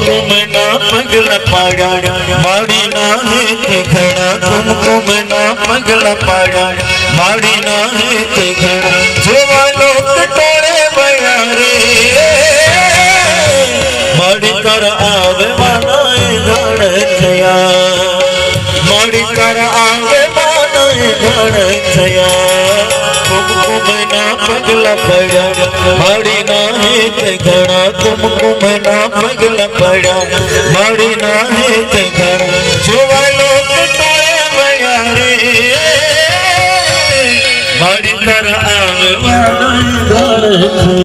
कुमकुमना पगला पाड़ा माड़ी ना है ते घड़ा कुमकुमना पगला पाड़ा माड़ी ना है ते घड़ा जोवा लोग टोले बया रे माड़ी कर आवे मानाए घड़ थया माड़ी कर आवे मानाए घड़ थया कुमकुमना पगला पड़ा माड़ी ना है ते घड़ा कुमकुमना पगला पड़ा माड़ी ना है ते घड़ा जोवा लोग टोले बया रे माड़ी कर आवे मानाए घड़